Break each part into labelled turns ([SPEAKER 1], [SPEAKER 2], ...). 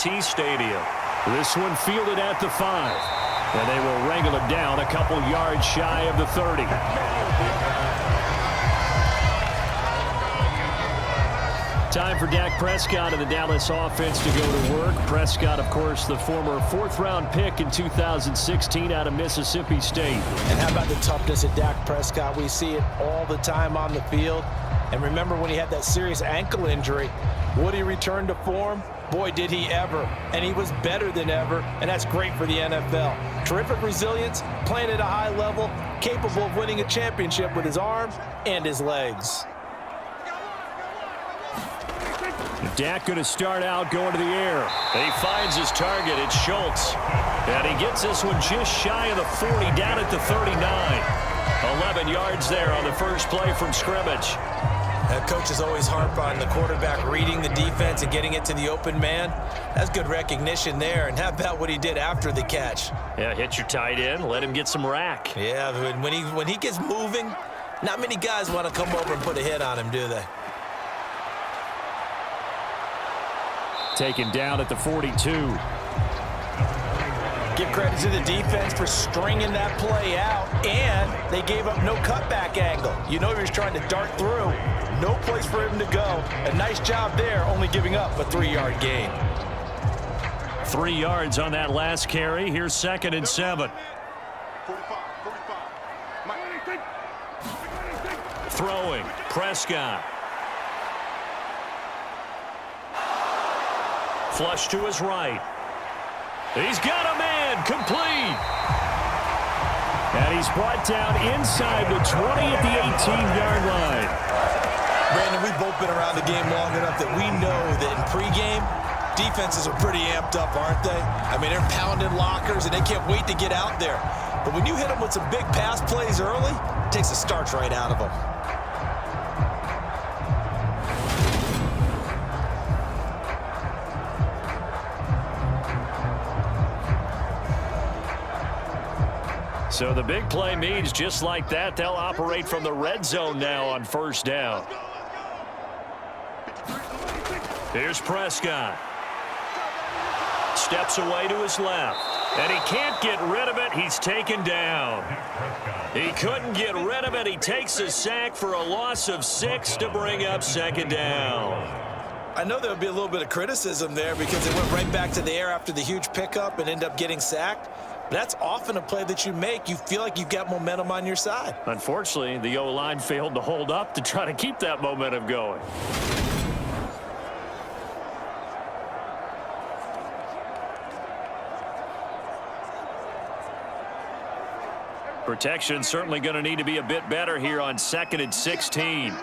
[SPEAKER 1] AT&T Stadium. This one fielded at the 5. And they will wrangle it down a couple yards shy of the 30. Time for Dak Prescott and the Dallas offense to go to work. Prescott, of course, the former 4th-round pick in 2016 out of Mississippi State.
[SPEAKER 2] And how about the toughness of Dak Prescott? We see it all the time on the field. And remember when he had that serious ankle injury, would he return to form? Boy, did he ever. And he was better than ever, and that's great for the NFL. Terrific resilience, playing at a high level, capable of winning a championship with his arms and his legs.
[SPEAKER 1] Dak going to start out going to the air. He finds his target. It's Schultz. And he gets this one just shy of the 40, down at the 39. 11 yards there on the first play from scrimmage.
[SPEAKER 2] Coaches always harp on the quarterback reading the defense and getting it to the open man. That's good recognition there. And how about what he did after the catch?
[SPEAKER 1] Yeah, hit your tight end, let him get some rack.
[SPEAKER 2] Yeah, when he gets moving, not many guys want to come over and put a hit on him, do they?
[SPEAKER 1] Taken down at the 42.
[SPEAKER 2] Give credit to the defense for stringing that play out, and they gave up no cutback angle. You know he was trying to dart through. No place for him to go. A nice job there, only giving up a 3-yard gain.
[SPEAKER 1] 3 yards on that last carry. Here's 2nd and 7. Throwing, Prescott. Flush to his right. He's got a man, complete. And he's brought down inside the 20 at the 18-yard line.
[SPEAKER 2] Brandon, we've both been around the game long enough that we know that in pregame, defenses are pretty amped up, aren't they? I mean, they're pounding lockers, and they can't wait to get out there. But when you hit them with some big pass plays early, it takes the starch right out of them.
[SPEAKER 1] So the big play means just like that, they'll operate from the red zone now on 1st down. Here's Prescott. Steps away to his left. And he can't get rid of it. He's taken down. He couldn't get rid of it. He takes a sack for a loss of 6 to bring up 2nd down.
[SPEAKER 2] I know there'll be a little bit of criticism there because they went right back to the air after the huge pickup and end up getting sacked. That's often a play that you make. You feel like you've got momentum on your side.
[SPEAKER 1] Unfortunately, the O-line failed to hold up to try to keep that momentum going. Protection certainly going to need to be a bit better here on 2nd and 16.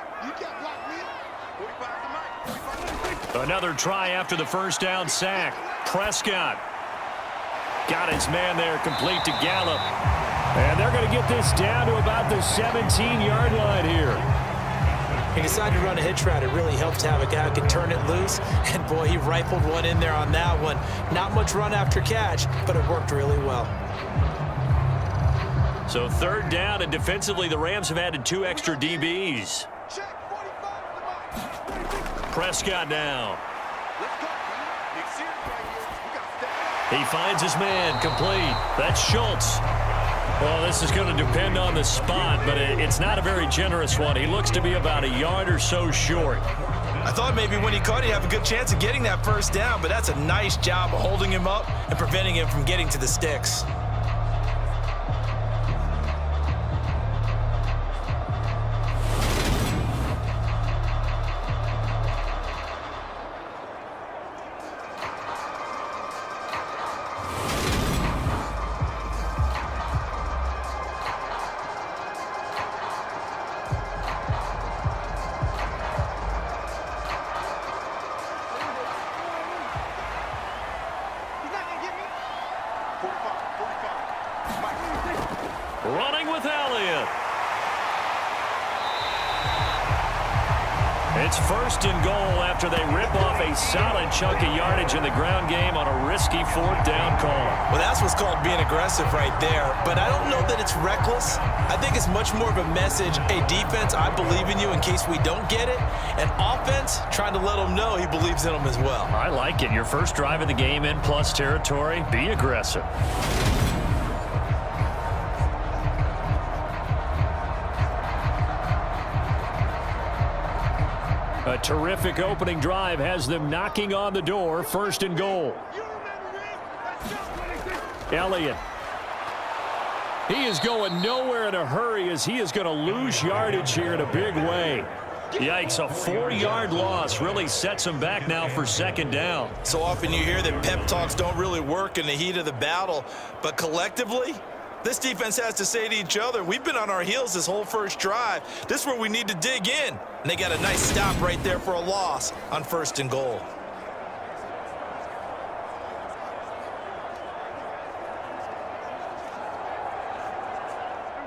[SPEAKER 1] Another try after the 1st down sack. Prescott got his man there, complete to Gallup. And they're going to get this down to about the 17-yard line here.
[SPEAKER 2] He decided to run a hitch route. It really helped to have a guy who could turn it loose. And, boy, he rifled one in there on that one. Not much run after catch, but it worked really well.
[SPEAKER 1] So 3rd down, and defensively the Rams have added 2 extra DBs. Prescott now. He finds his man, complete. That's Schultz. Well, this is going to depend on the spot, but it's not a very generous one. He looks to be about a yard or so short.
[SPEAKER 2] I thought maybe when he caught, he'd have a good chance of getting that 1st down, but that's a nice job of holding him up and preventing him from getting to the sticks.
[SPEAKER 1] It's first and goal after they rip off a solid chunk of yardage in the ground game on a risky fourth down call.
[SPEAKER 2] Well, that's what's called being aggressive right there. But I don't know that it's reckless. I think it's much more of a message. Hey, defense, I believe in you in case we don't get it. And offense, trying to let them know he believes in them as well.
[SPEAKER 1] I like it. Your first drive of the game in plus territory. Be aggressive. A terrific opening drive has them knocking on the door. First and goal. Elliott. He is going nowhere in a hurry as he is going to lose yardage here in a big way. Yikes, a 4-yard loss really sets him back now for second down.
[SPEAKER 2] So often you hear that pep talks don't really work in the heat of the battle, but collectively, this defense has to say to each other, we've been on our heels this whole first drive. This is where we need to dig in. And they got a nice stop right there for a loss on first and goal.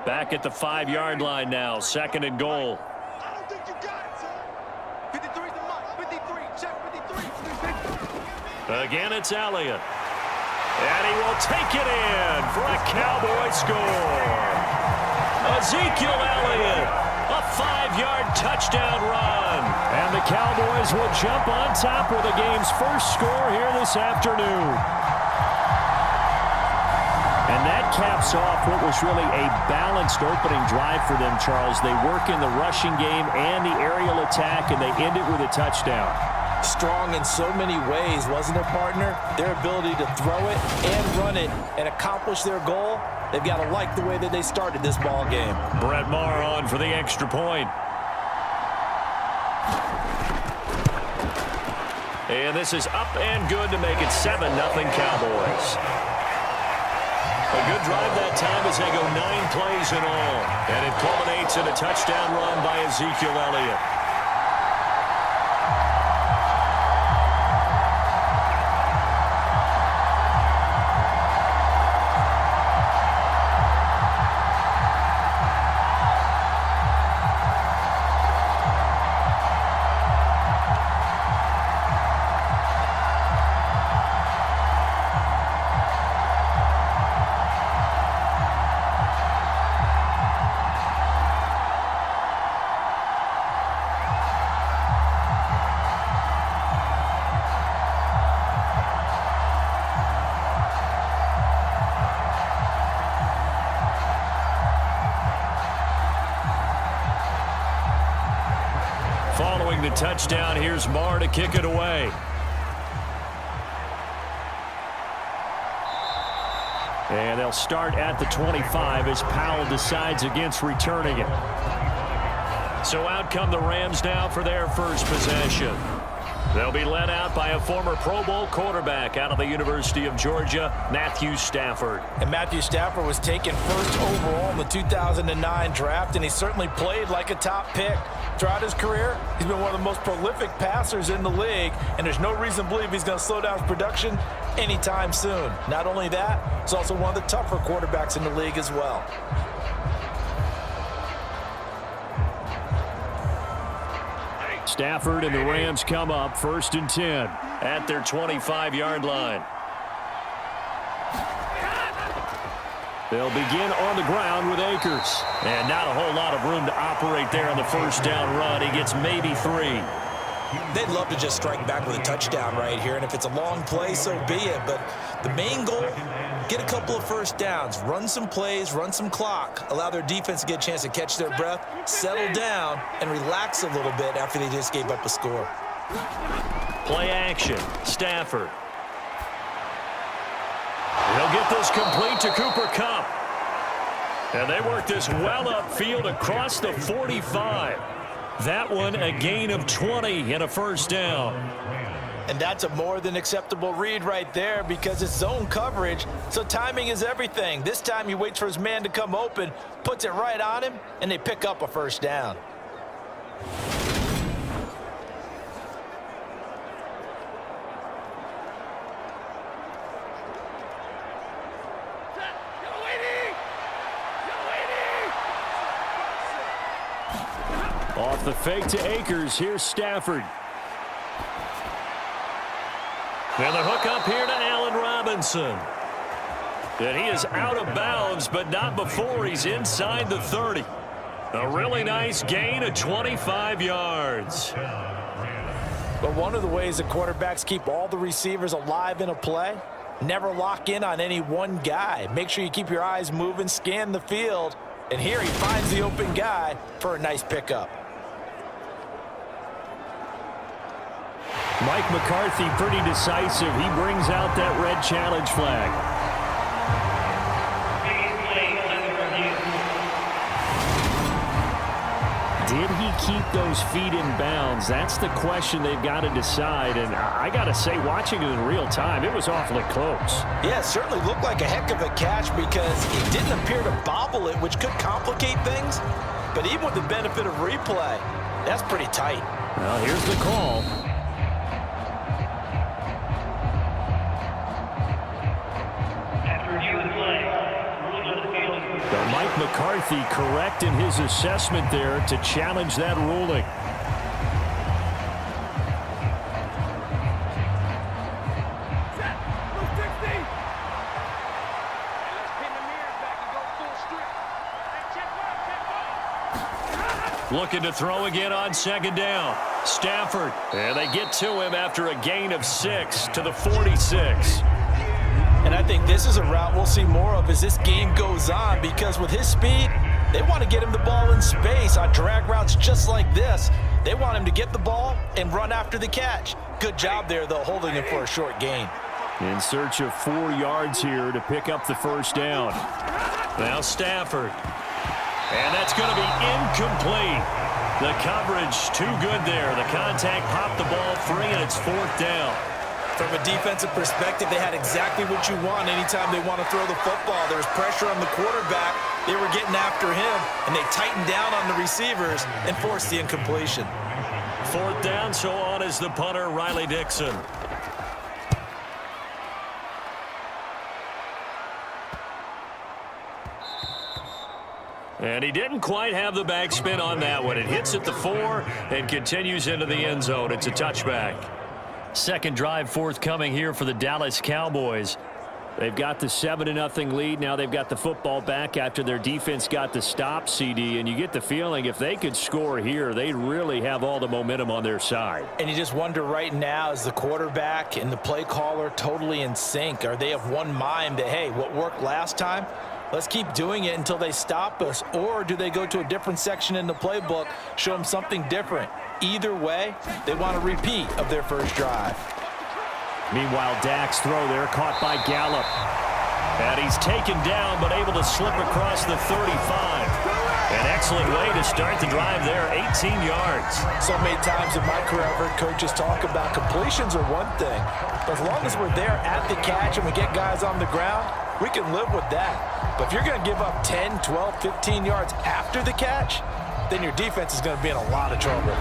[SPEAKER 1] Back at the 5-yard line now, second and goal.
[SPEAKER 3] I don't think you got it, son. 53 to Mike. 53. Check 53.
[SPEAKER 1] Again, it's Elliott. And he will take it in for a Cowboy score. Ezekiel Elliott, a 5-yard touchdown run. And the Cowboys will jump on top with the game's first score here this afternoon. And that caps off what was really a balanced opening drive for them, Charles. They work in the rushing game and the aerial attack, and they end it with a touchdown.
[SPEAKER 2] Strong in so many ways, wasn't it, partner? Their ability to throw it and run it and accomplish their goal, they've got to like the way that they started this ball game.
[SPEAKER 1] Brett Maher on for the extra point. And this is up and good to make it 7-0 Cowboys. A good drive that time as they go 9 plays in all. And it culminates in a touchdown run by Ezekiel Elliott. Following the touchdown, here's Maher to kick it away. And they'll start at the 25 as Powell decides against returning it. So out come the Rams now for their first possession. They'll be led out by a former Pro Bowl quarterback out of the University of Georgia, Matthew Stafford.
[SPEAKER 2] And Matthew Stafford was taken first overall in the 2009 draft, and he certainly played like a top pick. Throughout his career, he's been one of the most prolific passers in the league, and there's no reason to believe he's going to slow down his production anytime soon. Not only that, he's also one of the tougher quarterbacks in the league as well.
[SPEAKER 1] Stafford and the Rams come up first and 10 at their 25-yard line. They'll begin on the ground with Akers. And not a whole lot of room to operate there on the first down run. He gets maybe 3.
[SPEAKER 2] They'd love to just strike back with a touchdown right here, and if it's a long play, so be it. But the main goal, get a couple of first downs, run some plays, run some clock, allow their defense to get a chance to catch their breath, settle down, and relax a little bit after they just gave up a score.
[SPEAKER 1] Play action, Stafford. He'll get this complete to Cooper Kupp. And they work this well upfield across the 45. That one a gain of 20 and a first down.
[SPEAKER 2] And that's a more than acceptable read right there because it's zone coverage, so timing is everything. This time he waits for his man to come open, puts it right on him, and they pick up a first down.
[SPEAKER 1] Off the fake to Akers. Here's Stafford. And the hook up here to Allen Robinson. And he is out of bounds, but not before he's inside the 30. A really nice gain of 25 yards.
[SPEAKER 2] But one of the ways the quarterbacks keep all the receivers alive in a play, never lock in on any one guy. Make sure you keep your eyes moving, scan the field, and here he finds the open guy for a nice pickup.
[SPEAKER 1] Mike McCarthy pretty decisive. He brings out that red challenge flag. Did he keep those feet in bounds? That's the question they've got to decide. And I got to say, watching it in real time, it was awfully close.
[SPEAKER 2] Yeah, it certainly looked like a heck of a catch because he didn't appear to bobble it, which could complicate things. But even with the benefit of replay, that's pretty tight.
[SPEAKER 1] Well, here's the call. Mike McCarthy correct in his assessment there to challenge that ruling. Looking to throw again on second down. Stafford. And they get to him after a gain of 6 to the 46.
[SPEAKER 2] And I think this is a route we'll see more of as this game goes on because with his speed, they want to get him the ball in space on drag routes just like this. They want him to get the ball and run after the catch. Good job there, though, holding him for a short gain.
[SPEAKER 1] In search of 4 yards here to pick up the first down. Now Stafford. And that's going to be incomplete. The coverage too good there. The contact popped the ball free, and it's 4th down.
[SPEAKER 2] From a defensive perspective, they had exactly what you want anytime they want to throw the football. There was pressure on the quarterback. They were getting after him, and they tightened down on the receivers and forced the incompletion.
[SPEAKER 1] 4th down, so on is the punter, Riley Dixon. And he didn't quite have the backspin on that one. It hits at the 4 and continues into the end zone. It's a touchback. Second drive forthcoming here for the Dallas Cowboys. They've got the 7-0 lead. Now they've got the football back after their defense got the stop, CD. And you get the feeling if they could score here, they really have all the momentum on their side.
[SPEAKER 2] And you just wonder right now, is the quarterback and the play caller totally in sync? Are they of one mind that, hey, what worked last time? Let's keep doing it until they stop us. Or do they go to a different section in the playbook, show them something different? Either way, they want a repeat of their first drive.
[SPEAKER 1] Meanwhile, Dak's throw there caught by Gallup. And he's taken down but able to slip across the 35. An excellent way to start the drive there, 18 yards.
[SPEAKER 2] So many times in my career, I've heard coaches talk about completions are one thing. But as long as we're there at the catch and we get guys on the ground, we can live with that. But if you're going to give up 10, 12, 15 yards after the catch, then your defense is going to be in a lot of trouble.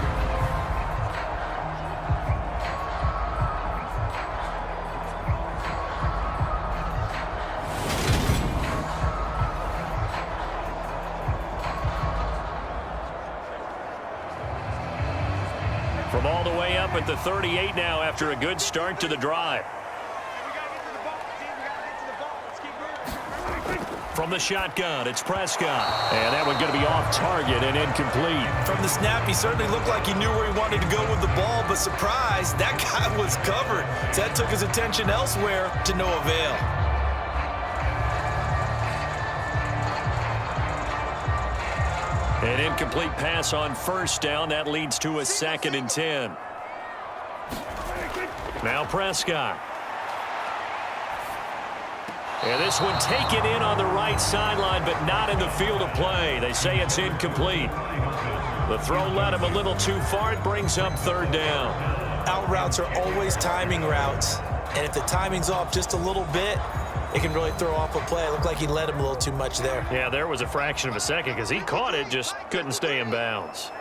[SPEAKER 1] From all the way up at the 38 now after a good start to the drive. From the shotgun, it's Prescott. And that one going to be off target and incomplete.
[SPEAKER 2] From the snap, he certainly looked like he knew where he wanted to go with the ball, but surprise, that guy was covered. So that took his attention elsewhere to no avail.
[SPEAKER 1] An incomplete pass on first down. That leads to a 2nd and 10. Now Prescott. And this one taken in on the right sideline, but not in the field of play. They say it's incomplete. The throw led him a little too far. It brings up 3rd down.
[SPEAKER 2] Out routes are always timing routes. And if the timing's off just a little bit, it can really throw off a play. It looked like he led him a little too much there.
[SPEAKER 1] Yeah, there was a fraction of a second because he caught it, just couldn't stay in bounds.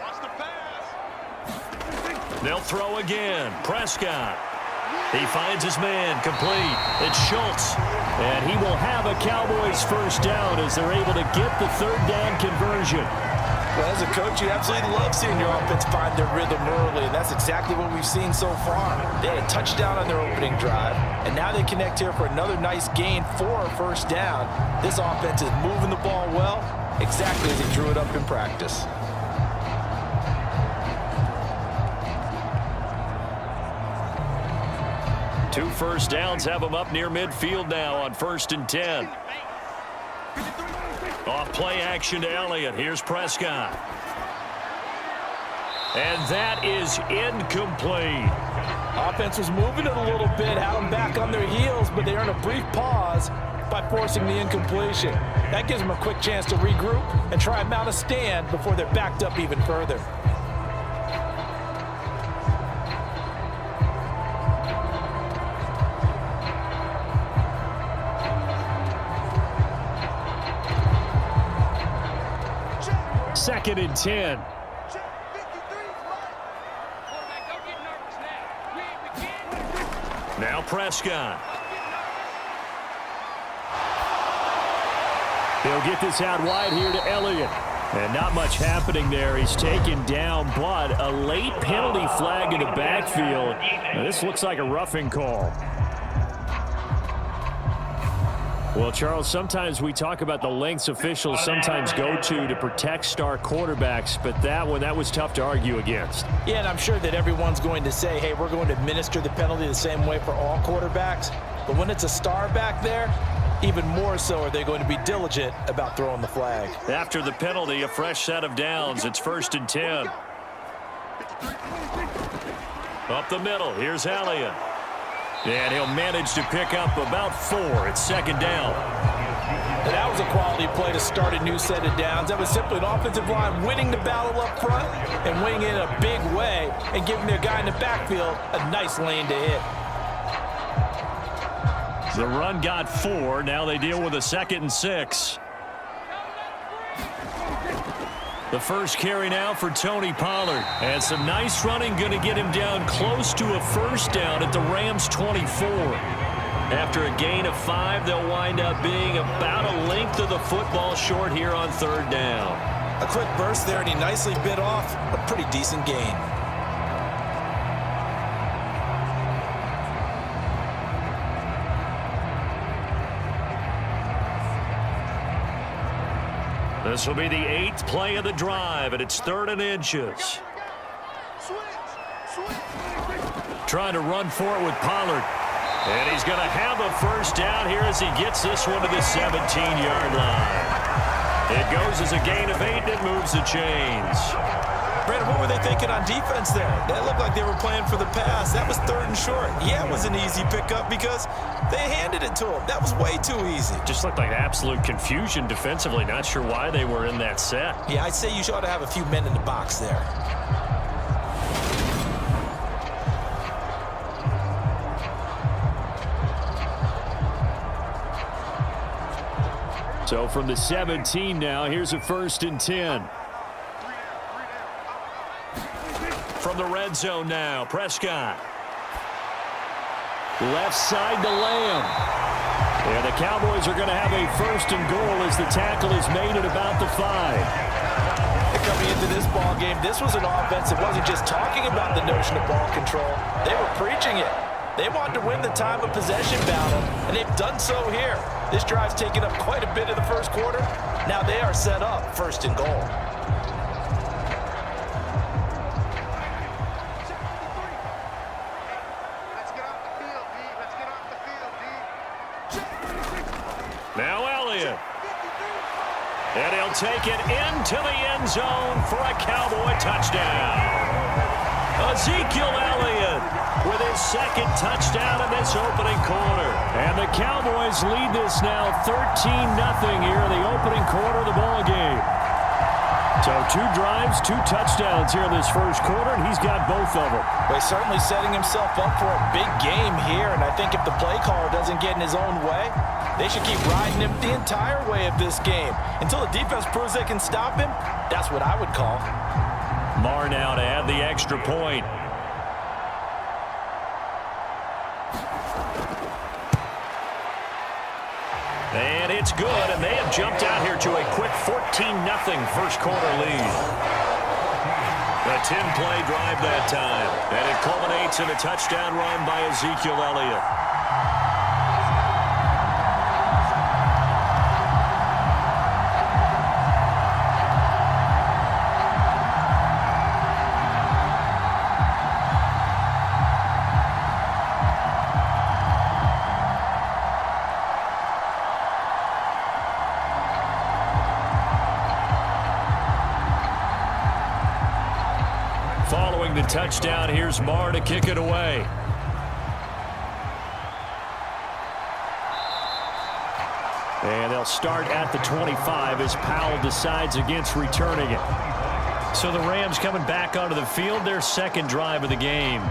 [SPEAKER 1] They'll throw again. Prescott. He finds his man, complete. It's Schultz. And he will have a Cowboys first down as they're able to get the 3rd down conversion.
[SPEAKER 2] Well, as a coach, you absolutely love seeing your offense find their rhythm early, and that's exactly what we've seen so far. They had a touchdown on their opening drive, and now they connect here for another nice gain for a first down. This offense is moving the ball well, exactly as he drew it up in practice.
[SPEAKER 1] Two first downs have them up near midfield now on 1st and 10. Off play action to Elliott. Here's Prescott. And that is incomplete.
[SPEAKER 2] Offense was moving it a little bit, had them back on their heels, but they earned a brief pause by forcing the incompletion. That gives them a quick chance to regroup and try and mount a stand before they're backed up even further.
[SPEAKER 1] Second and 10. Now Prescott. He'll get this out wide here to Elliott. And not much happening there. He's taken down, but a late penalty flag in the backfield. Now, this looks like a roughing call. Well, Charles, sometimes we talk about the lengths officials sometimes go to protect star quarterbacks, but that was tough to argue against.
[SPEAKER 2] Yeah, and I'm sure that everyone's going to say, hey, we're going to administer the penalty the same way for all quarterbacks. But when it's a star back there, even more so are they going to be diligent about throwing the flag.
[SPEAKER 1] After the penalty, a fresh set of downs. It's 1st and 10. Up the middle, here's Elliott. And he'll manage to pick up about 4. It's 2nd down.
[SPEAKER 2] And that was a quality play to start a new set of downs. That was simply an offensive line winning the battle up front and winning it in a big way and giving their guy in the backfield a nice lane to hit.
[SPEAKER 1] The run got 4. Now they deal with a 2nd and 6. The first carry now for Tony Pollard. And some nice running, going to get him down close to a first down at the Rams' 24. After a gain of 5, they'll wind up being about a length of the football short here on 3rd down.
[SPEAKER 2] A quick burst there, and he nicely bit off a pretty decent gain.
[SPEAKER 1] This will be the 8th play of the drive, and it's 3rd and inches. Trying to run for it with Pollard. And he's going to have a first down here as he gets this one to the 17-yard line. It goes as a gain of 8, and it moves the chains.
[SPEAKER 2] Brandon, what were they thinking on defense there? That looked like they were playing for the pass. That was 3rd and short. Yeah, it was an easy pickup because they handed it to him. That was way too easy.
[SPEAKER 1] Just looked like absolute confusion defensively. Not sure why they were in that set.
[SPEAKER 2] Yeah, I'd say you ought to have a few men in the box there.
[SPEAKER 1] So from the 17 now, here's a 1st and 10. From the red zone now, Prescott. Left side to Lamb. And the Cowboys are going to have a 1st and goal as the tackle is made at about the 5.
[SPEAKER 2] Coming into this ball game, this was an offense that wasn't just talking about the notion of ball control. They were preaching it. They wanted to win the time of possession battle, and they've done so here. This drive's taken up quite a bit of the first quarter. Now they are set up 1st and goal.
[SPEAKER 1] Now Elliott. And he'll take it into the end zone for a Cowboy touchdown. Ezekiel Elliott with his 2nd touchdown in this opening quarter. And the Cowboys lead this now 13-0 here in the opening quarter of the ball game. So 2 drives, 2 touchdowns here in this first quarter, and he's got both of them.
[SPEAKER 2] Well, he's certainly setting himself up for a big game here, and I think if the play caller doesn't get in his own way, they should keep riding him the entire way of this game. Until the defense proves they can stop him, that's what I would call.
[SPEAKER 1] Marr now to add the extra point. And it's good, and they have jumped out here to a quick 14-0 first quarter lead. A 10-play drive that time, and it culminates in a touchdown run by Ezekiel Elliott. Following the touchdown, here's Marr to kick it away. And they'll start at the 25 as Powell decides against returning it. So the Rams coming back onto the field, their second drive of the game.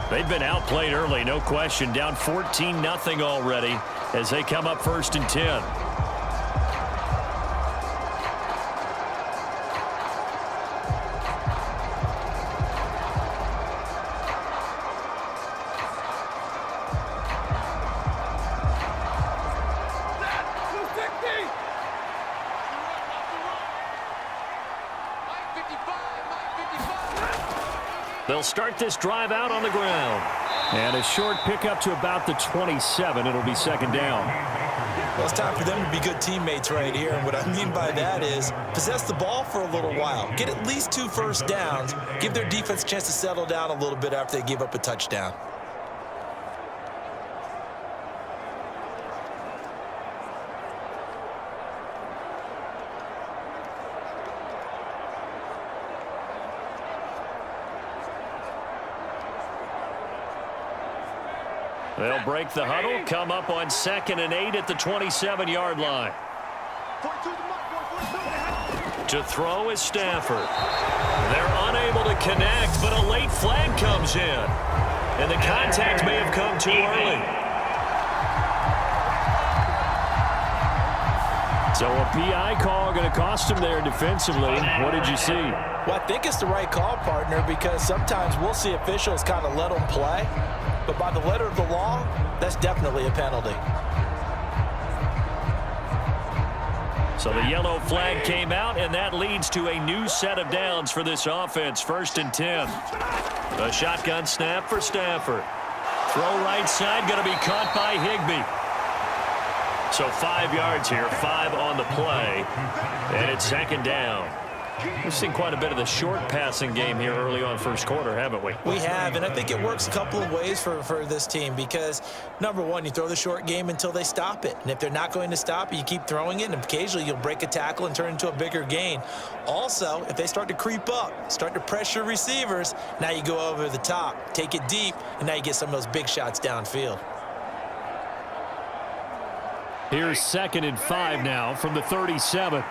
[SPEAKER 1] They've been outplayed early, no question, down 14-0 already as they come up 1st and 10. They'll start this drive out on the ground. And a short pickup to about the 27. It'll be second down.
[SPEAKER 2] Well, it's time for them to be good teammates right here. And what I mean by that is possess the ball for a little while. Get at least 2 first downs. Give their defense a chance to settle down a little bit after they give up a touchdown.
[SPEAKER 1] They'll break the huddle, come up on 2nd and 8 at the 27-yard line. To throw is Stafford. They're unable to connect, but a late flag comes in. And the contact may have come too early. So a PI call going to cost him there defensively. What did you see?
[SPEAKER 2] Well, I think it's the right call, partner, because sometimes we'll see officials kind of let them play. But by the letter of the law, that's definitely a penalty.
[SPEAKER 1] So the yellow flag came out, and that leads to a new set of downs for this offense. 1st and 10. A shotgun snap for Stafford. Throw right side, going to be caught by Higbee. So 5 yards here, 5 on the play, and it's second down. We've seen quite a bit of the short passing game here early on first quarter, haven't we?
[SPEAKER 2] We have, and I think it works a couple of ways for this team because, number one, you throw the short game until they stop it. And if they're not going to stop it, you keep throwing it, and occasionally you'll break a tackle and turn into a bigger gain. Also, if they start to creep up, start to pressure receivers, now you go over the top, take it deep, and now you get some of those big shots downfield.
[SPEAKER 1] Here's 2nd and 5 now from the 37.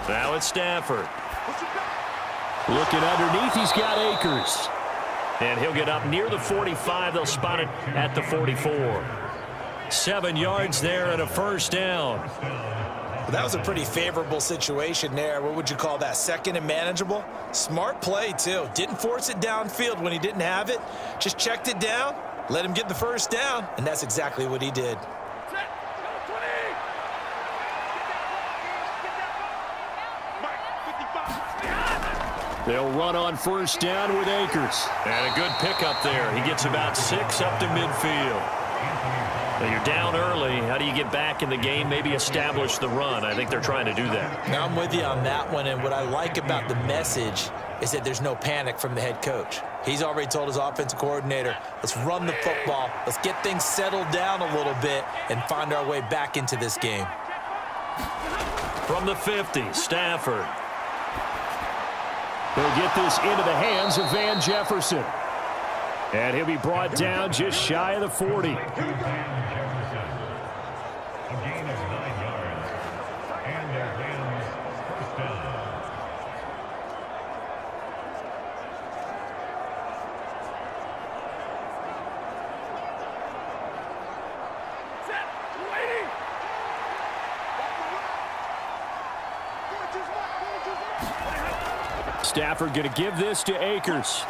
[SPEAKER 1] Now it's Stafford. Looking underneath, he's got Akers. And he'll get up near the 45. They'll spot it at the 44. 7 yards there and a first down.
[SPEAKER 2] Well, that was a pretty favorable situation there. What would you call that? 2nd and manageable? Smart play, too. Didn't force it downfield when he didn't have it. Just checked it down, let him get the first down, and that's exactly what he did.
[SPEAKER 1] They'll run on first down with Akers. And a good pickup there. He gets about 6 up to midfield. Now you're down early. How do you get back in the game? Maybe establish the run. I think they're trying to do that.
[SPEAKER 2] Now I'm with you on that one, and what I like about the message is that there's no panic from the head coach. He's already told his offensive coordinator, let's run the football, let's get things settled down a little bit and find our way back into this game.
[SPEAKER 1] From the 50, Stafford. They'll get this into the hands of Van Jefferson. And he'll be brought down just shy of the 40. Stafford going to give this to Akers.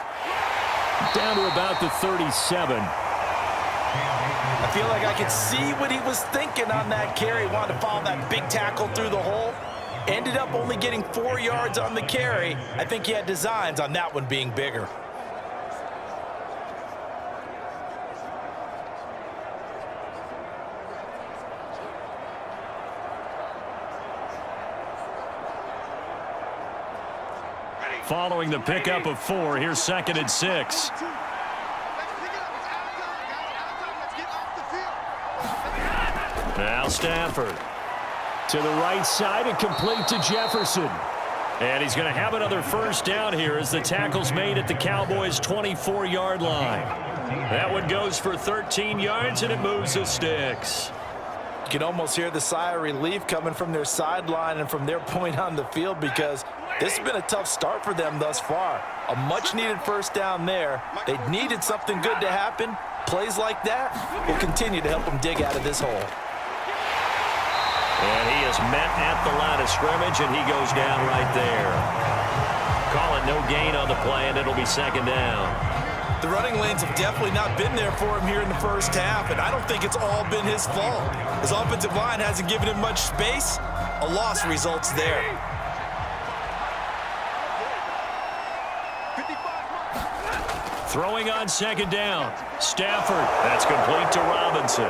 [SPEAKER 1] Down to about the 37.
[SPEAKER 2] I feel like I could see what he was thinking on that carry. Wanted to follow that big tackle through the hole. Ended up only getting 4 yards on the carry. I think he had designs on that one being bigger.
[SPEAKER 1] Following the pickup of 4, here's 2nd and 6. Now Stafford to the right side and complete to Jefferson. And he's going to have another first down here as the tackle's made at the Cowboys' 24-yard line. That one goes for 13 yards, and it moves the sticks.
[SPEAKER 2] You can almost hear the sigh of relief coming from their sideline and from their point on the field, because this has been a tough start for them thus far. A much-needed first down there. They needed something good to happen. Plays like that will continue to help them dig out of this hole.
[SPEAKER 1] And he is met at the line of scrimmage, and he goes down right there. Call it no gain on the play, and it'll be 2nd down.
[SPEAKER 2] The running lanes have definitely not been there for him here in the first half, and I don't think it's all been his fault. His offensive line hasn't given him much space. A loss results there.
[SPEAKER 1] Throwing on 2nd down. Stafford. That's complete to Robinson.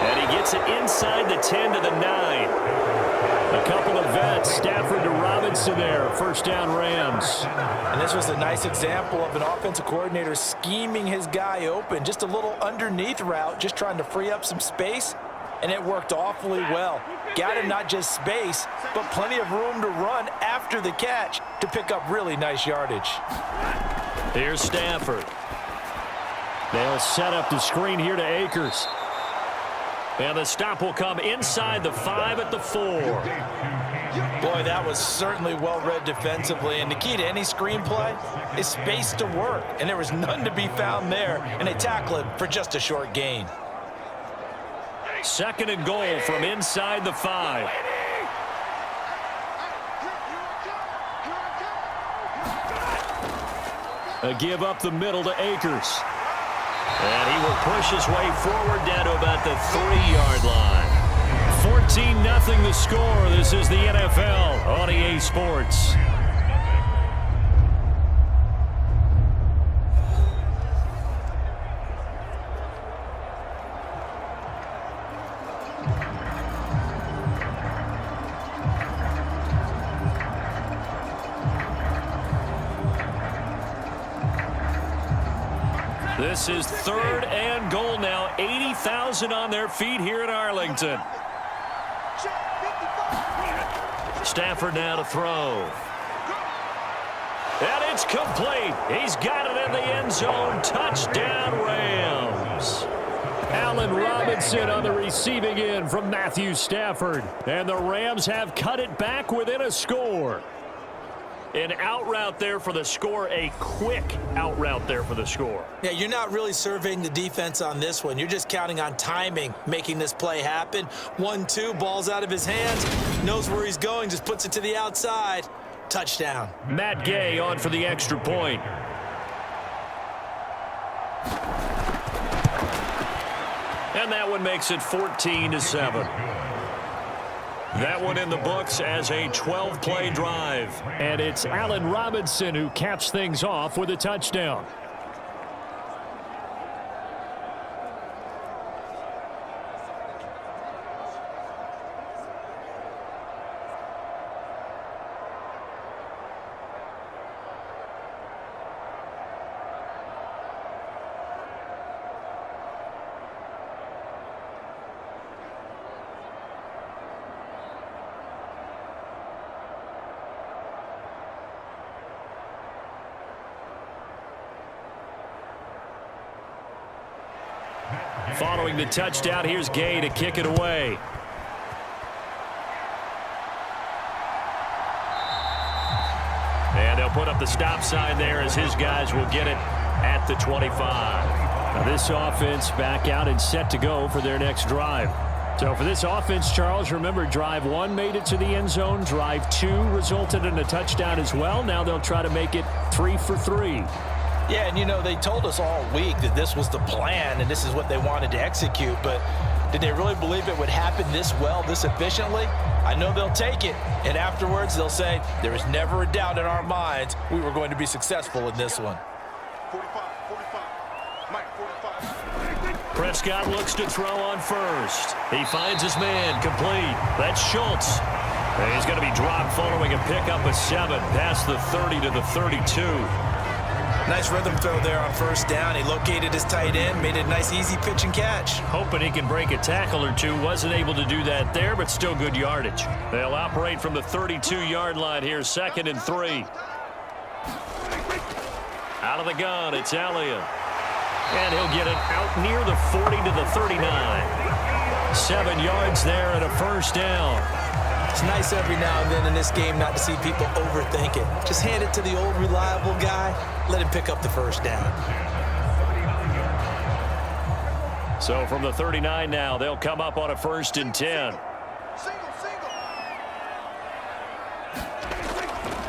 [SPEAKER 1] And he gets it inside the 10 to the 9. A couple of vets, Stafford to Robinson there. First down, Rams.
[SPEAKER 2] And this was a nice example of an offensive coordinator scheming his guy open. Just a little underneath route, just trying to free up some space. And it worked awfully well. Got him not just space, but plenty of room to run after the catch to pick up really nice yardage.
[SPEAKER 1] Here's Stafford. They'll set up the screen here to Akers. And the stop will come inside the 5 at the 4.
[SPEAKER 2] Boy, that was certainly well-read defensively. And the key to any screenplay is space to work. And there was none to be found there. And they tackle it for just a short gain.
[SPEAKER 1] 2nd and goal from inside the 5. A give up the middle to Akers. And he will push his way forward down to about the 3-yard line. 14-0 the score. This is the NFL on EA Sports. This is 3rd and goal now. 80,000 on their feet here in Arlington. Stafford now to throw. And it's complete. He's got it in the end zone. Touchdown, Rams. Allen Robinson on the receiving end from Matthew Stafford. And the Rams have cut it back within a score. An out route there for the score, a quick out route there for the score.
[SPEAKER 2] Yeah, you're not really surveying the defense on this one. You're just counting on timing, making this play happen. 1-2, ball's out of his hands, knows where he's going, just puts it to the outside. Touchdown.
[SPEAKER 1] Matt Gay on for the extra point. And that one makes it 14-7. That one in the books as a 12-play drive. And it's Allen Robinson who caps things off with a touchdown. Following the touchdown, here's Gay to kick it away. And they'll put up the stop sign there as his guys will get it at the 25. Now this offense back out and set to go for their next drive. So for this offense, Charles, remember drive 1 made it to the end zone. Drive 2 resulted in a touchdown as well. Now they'll try to make it 3 for 3.
[SPEAKER 2] Yeah, and you know, they told us all week that this was the plan and this is what they wanted to execute, but did they really believe it would happen this well, this efficiently? I know they'll take it, and afterwards they'll say, there was never a doubt in our minds we were going to be successful in this one.
[SPEAKER 3] 45, 45. Mike, 45.
[SPEAKER 1] Prescott looks to throw on first. He finds his man, complete. That's Schultz. And he's going to be dropped following a pickup of 7 past the 30 to the 32.
[SPEAKER 2] Nice rhythm throw there on first down. He located his tight end, made it a nice easy pitch and catch.
[SPEAKER 1] Hoping he can break a tackle or two. Wasn't able to do that there, but still good yardage. They'll operate from the 32-yard line here, 2nd and 3. Out of the gun, it's Elliott. And he'll get it out near the 40 to the 39. 7 yards there and a first down.
[SPEAKER 2] It's nice every now and then in this game not to see people overthink it. Just hand it to the old reliable guy. Let him pick up the first down.
[SPEAKER 1] So from the 39 now, they'll come up on a 1st and 10.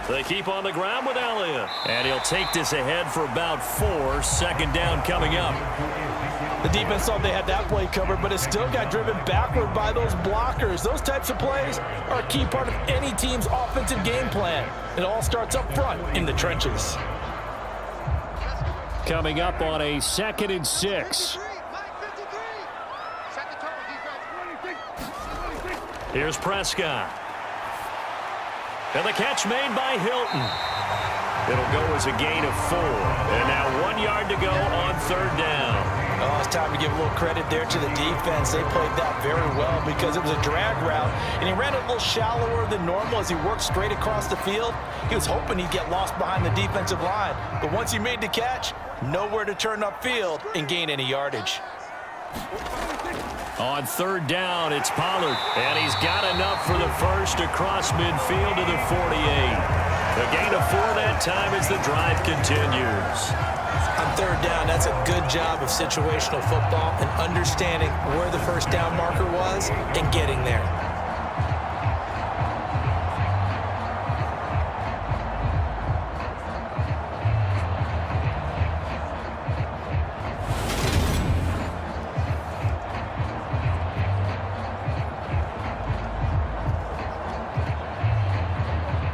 [SPEAKER 1] They keep on the ground with Elliott. And he'll take this ahead for about 4. 2nd down coming up.
[SPEAKER 2] The defense thought they had that play covered, but it still got driven backward by those blockers. Those types of plays are a key part of any team's offensive game plan. It all starts up front in the trenches.
[SPEAKER 1] Coming up on a 2nd and 6. Here's Prescott. And the catch made by Hilton. It'll go as a gain of 4. And now 1 yard to go on 3rd down.
[SPEAKER 2] Oh, it's time to give a little credit there to the defense. They played that very well because it was a drag route, and he ran a little shallower than normal as he worked straight across the field. He was hoping he'd get lost behind the defensive line, but once he made the catch, nowhere to turn upfield and gain any yardage.
[SPEAKER 1] On 3rd down, it's Pollard, and he's got enough for the first across midfield to the 48. The gain of 4 that time as the drive continues.
[SPEAKER 2] On 3rd down, that's a good job of situational football and understanding where the first down marker was and getting there.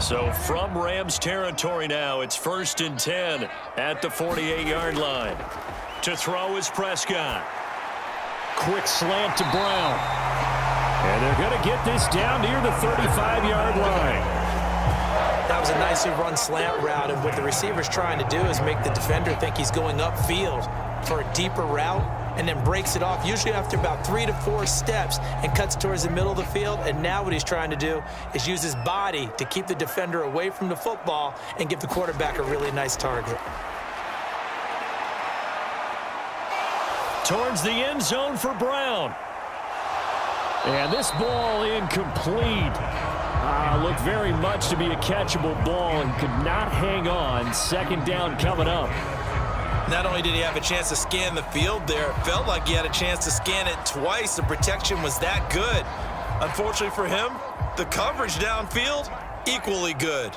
[SPEAKER 1] So from Rams territory now, it's 1st and 10 at the 48-yard line. To throw is Prescott. Quick slant to Brown. And they're going to get this down near the 35-yard line.
[SPEAKER 2] That was a nicely run slant route, and what the receiver's trying to do is make the defender think he's going upfield for a deeper route, and then breaks it off, usually after about 3 to 4 steps, and cuts towards the middle of the field. And now what he's trying to do is use his body to keep the defender away from the football and give the quarterback a really nice target.
[SPEAKER 1] Towards the end zone for Brown. And this ball incomplete. Looked very much to be a catchable ball and could not hang on. 2nd down coming up.
[SPEAKER 2] Not only did he have a chance to scan the field there, it felt like he had a chance to scan it twice. The protection was that good. Unfortunately for him, the coverage downfield, equally good.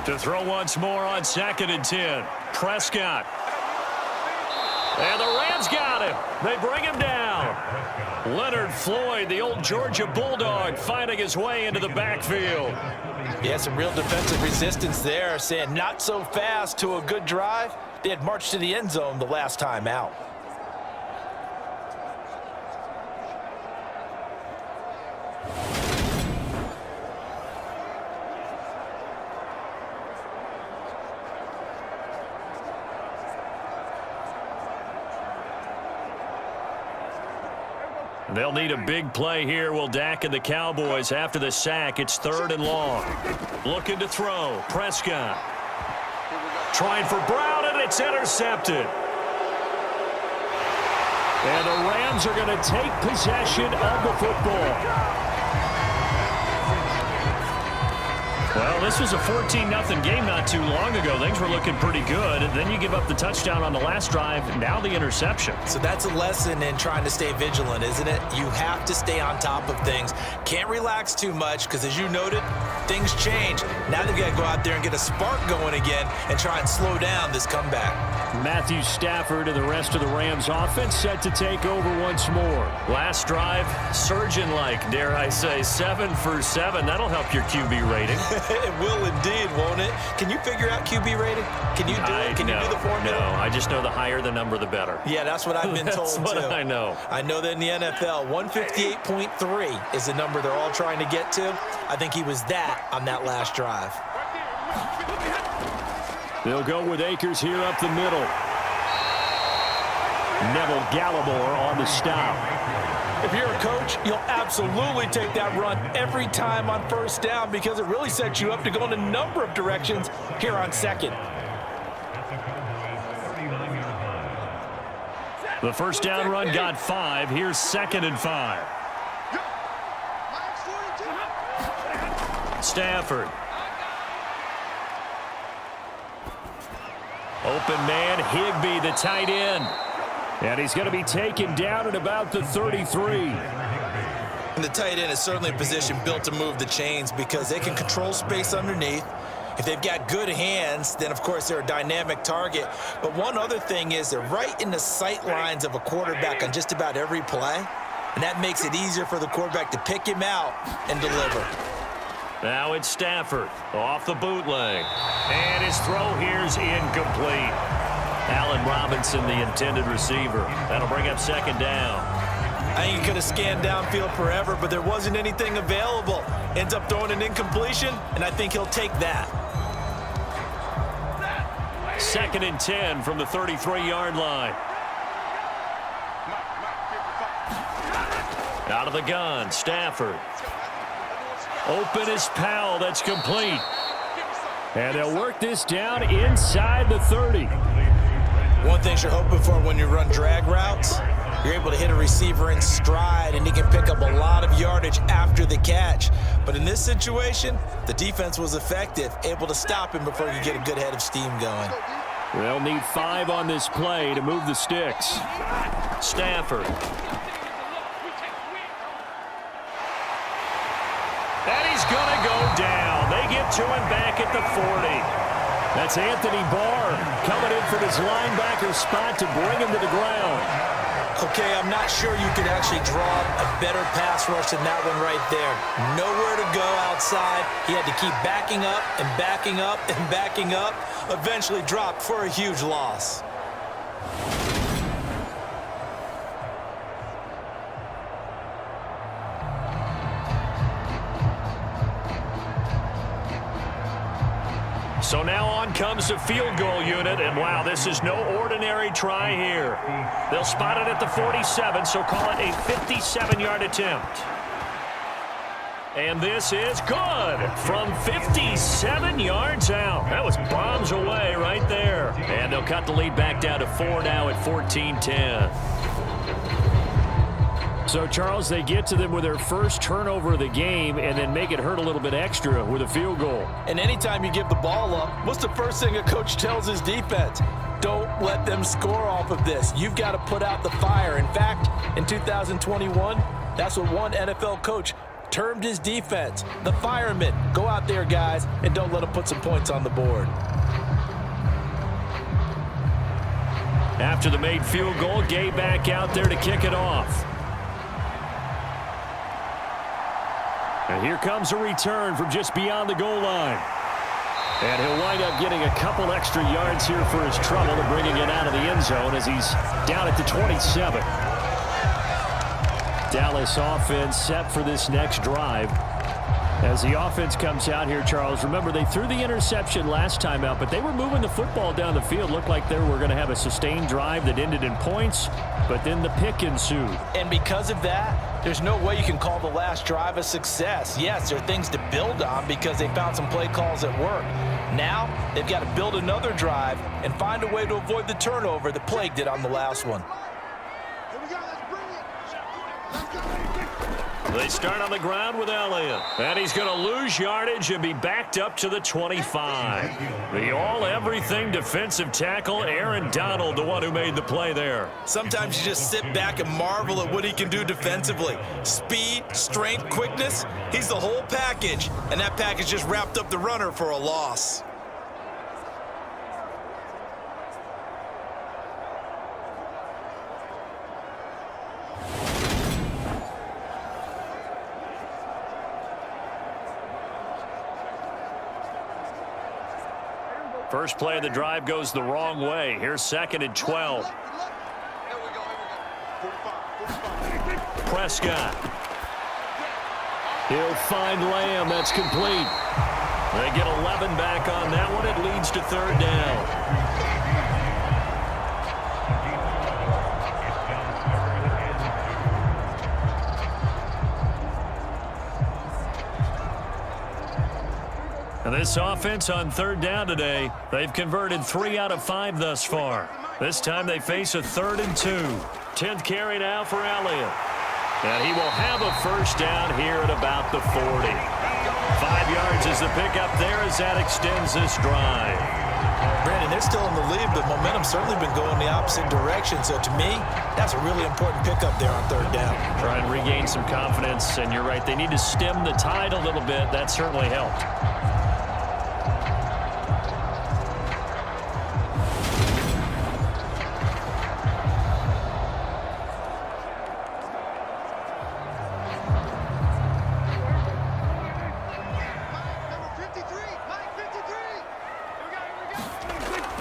[SPEAKER 1] To throw once more on 2nd and 10. Prescott. And the Rams got him. They bring him down. Leonard Floyd, the old Georgia Bulldog, finding his way into the backfield.
[SPEAKER 2] Yeah, some real defensive resistance there, saying not so fast to a good drive. They had marched to the end zone the last time out.
[SPEAKER 1] They'll need a big play here. Will Dak and the Cowboys after the sack. It's 3rd and long. Looking to throw. Prescott. Trying for Brown, and it's intercepted. And the Rams are going to take possession of the football. Well, this was a 14-0 game not too long ago. Things were looking pretty good. And then you give up the touchdown on the last drive, now the interception.
[SPEAKER 2] So that's a lesson in trying to stay vigilant, isn't it? You have to stay on top of things. Can't relax too much because, as you noted, things change. Now they've got to go out there and get a spark going again and try and slow down this comeback.
[SPEAKER 1] Matthew Stafford and the rest of the Rams offense set to take over once more. Last drive, surgeon-like, dare I say, 7 for 7. That'll help your QB rating.
[SPEAKER 2] It will indeed, won't it? Can you figure out QB rating? Can you do it? Can you do the formula?
[SPEAKER 1] No, I just know the higher the number, the better.
[SPEAKER 2] Yeah, that's what I've been told,
[SPEAKER 1] That's what
[SPEAKER 2] too.
[SPEAKER 1] I know.
[SPEAKER 2] I know that in the NFL, 158.3 is the number they're all trying to get to. I think he was that on that last drive.
[SPEAKER 1] They'll go with Akers here up the middle. Neville Gallimore on the stop.
[SPEAKER 2] If you're a coach, you'll absolutely take that run every time on first down because it really sets you up to go in a number of directions here on second.
[SPEAKER 1] The first down run got 5. Here's 2nd and 5. Stafford. Open man, Higbee, the tight end. And he's going to be taken down at about the 33.
[SPEAKER 2] And the tight end is certainly a position built to move the chains because they can control space underneath. If they've got good hands, then, of course, they're a dynamic target. But one other thing is they're right in the sight lines of a quarterback on just about every play. And that makes it easier for the quarterback to pick him out and deliver.
[SPEAKER 1] Now it's Stafford off the bootleg. And his throw here's incomplete. Allen Robinson, the intended receiver. That'll bring up 2nd down.
[SPEAKER 2] I think he could have scanned downfield forever, but there wasn't anything available. Ends up throwing an incompletion, and I think he'll take that.
[SPEAKER 1] 2nd and 10 from the 33-yard line. Out of the gun, Stafford. Open is Powell. That's complete. And they'll work this down inside the 30.
[SPEAKER 2] One thing you're hoping for when you run drag routes, you're able to hit a receiver in stride, and he can pick up a lot of yardage after the catch. But in this situation, the defense was effective, able to stop him before he could get a good head of steam going.
[SPEAKER 1] They'll need 5 on this play to move the sticks. Stafford. And he's going to go down. They get to him back at the 40. That's Anthony Barr coming in from his linebacker spot to bring him to the ground.
[SPEAKER 2] Okay, I'm not sure you could actually draw a better pass rush than that one right there. Nowhere to go outside. He had to keep backing up and backing up and backing up. Eventually dropped for a huge loss.
[SPEAKER 1] So now on comes the field goal unit, and wow, this is no ordinary try here. They'll spot it at the 47, so call it a 57-yard attempt. And this is good from 57 yards out. That was bombs away right there. And they'll cut the lead back down to 4 now at 14-10. So, Charles, they get to them with their first turnover of the game and then make it hurt a little bit extra with a field goal.
[SPEAKER 2] And anytime you give the ball up, what's the first thing a coach tells his defense? Don't let them score off of this. You've got to put out the fire. In fact, in 2021, that's what one NFL coach termed his defense. The firemen. Go out there, guys, and don't let them put some points on the board.
[SPEAKER 1] After the made field goal, Gay back out there to kick it off. And here comes a return from just beyond the goal line. And he'll wind up getting a couple extra yards here for his trouble and bringing it out of the end zone as he's down at the 27. Dallas offense set for this next drive. As the offense comes out here, Charles, remember they threw the interception last time out, but they were moving the football down the field. Looked like they were going to have a sustained drive that ended in points, but then the pick ensued.
[SPEAKER 2] And because of that, there's no way you can call the last drive a success. Yes, there are things to build on because they found some play calls that work. Now, they've got to build another drive and find a way to avoid the turnover that plagued it on the last one.
[SPEAKER 3] Here we go, let's bring it. Let's go.
[SPEAKER 1] They start on the ground with Elliott. And he's going to lose yardage and be backed up to the 25. The all-everything defensive tackle, Aaron Donald, the one who made the play there.
[SPEAKER 2] Sometimes you just sit back and marvel at what he can do defensively. Speed, strength, quickness, he's the whole package. And that package just wrapped up the runner for a loss.
[SPEAKER 1] First play of the drive goes the wrong way. Here's 2nd and 12.
[SPEAKER 3] Here we go. 45.
[SPEAKER 1] Prescott. He'll find Lamb. That's complete. They get 11 back on that one. It leads to 3rd down. And this offense on 3rd down today, they've converted 3 out of 5 thus far. This time they face a 3rd and 2. 10th carry now for Elliott. And he will have a first down here at about the 40. 5 yards is the pickup there as that extends this drive.
[SPEAKER 2] Brandon, they're still in the lead, but momentum's certainly been going the opposite direction. So to me, that's a really important pickup there on 3rd down.
[SPEAKER 1] Try and regain some confidence, and you're right, they need to stem the tide a little bit. That certainly helped.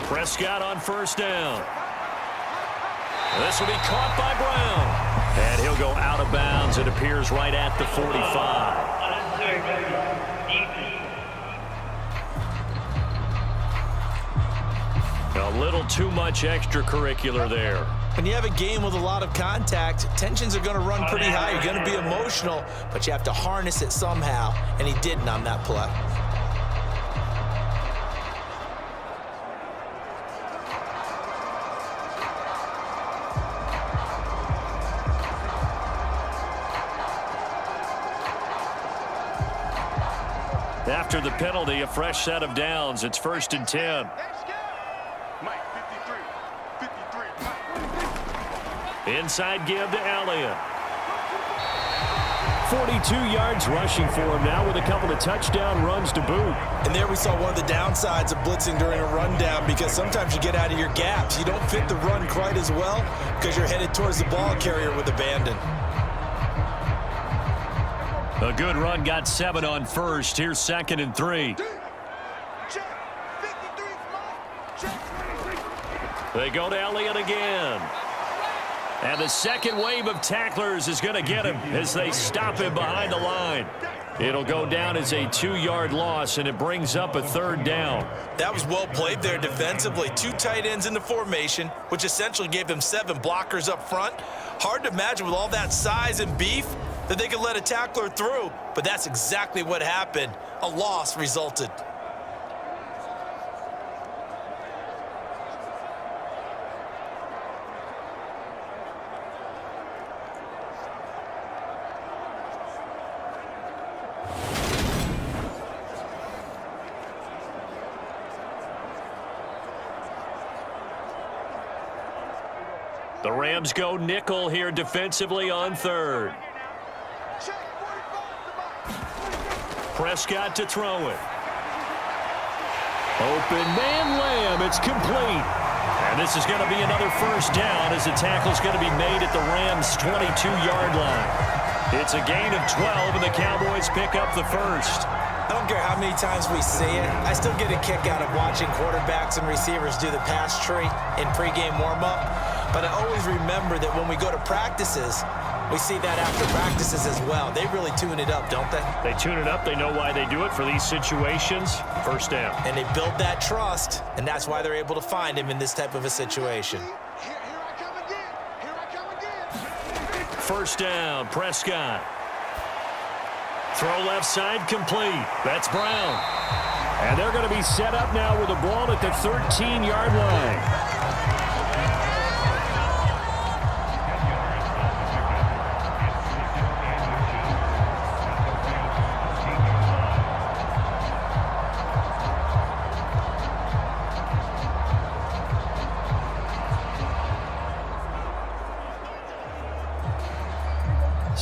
[SPEAKER 1] Prescott on first down. This will be caught by Brown. And he'll go out of bounds. It appears right at the 45. A little too much extracurricular there.
[SPEAKER 2] When you have a game with a lot of contact, tensions are going to run pretty high. You're going to be emotional, but you have to harness it somehow, and he didn't on that play.
[SPEAKER 1] After the penalty, a fresh set of downs. It's 1st and 10.
[SPEAKER 3] Mike, 53.
[SPEAKER 1] Inside give to Elliott. 42 yards rushing for him now with a couple of touchdown runs to boot.
[SPEAKER 2] And there we saw one of the downsides of blitzing during a rundown, because sometimes you get out of your gaps. You don't fit the run quite as well because you're headed towards the ball carrier with abandon.
[SPEAKER 1] A good run, got 7 on first. Here's 2nd and 3. They go to Elliott again. And the second wave of tacklers is going to get him as they stop him behind the line. It'll go down as a 2-yard loss, and it brings up a 3rd down.
[SPEAKER 2] That was well played there defensively. 2 tight ends in the formation, which essentially gave them 7 blockers up front. Hard to imagine with all that size and beef that they could let a tackler through, but that's exactly what happened. A loss resulted.
[SPEAKER 1] The Rams go nickel here defensively on 3rd. Prescott to throw it. Open man Lamb. It's complete. And this is going to be another first down as the tackle's going to be made at the Rams' 22-yard line. It's a gain of 12, and the Cowboys pick up the first.
[SPEAKER 2] I don't care how many times we see it. I still get a kick out of watching quarterbacks and receivers do the pass tree in pregame warm-up. But I always remember that when we go to practices, we see that after practices as well. They really tune it up, don't they?
[SPEAKER 1] They tune it up. They know why they do it for these situations. First down.
[SPEAKER 2] And they build that trust, and that's why they're able to find him in this type of a situation.
[SPEAKER 3] Here I come again. Here I come again.
[SPEAKER 1] First down, Prescott. Throw left side, complete. That's Brown. And they're going to be set up now with the ball at the 13-yard line.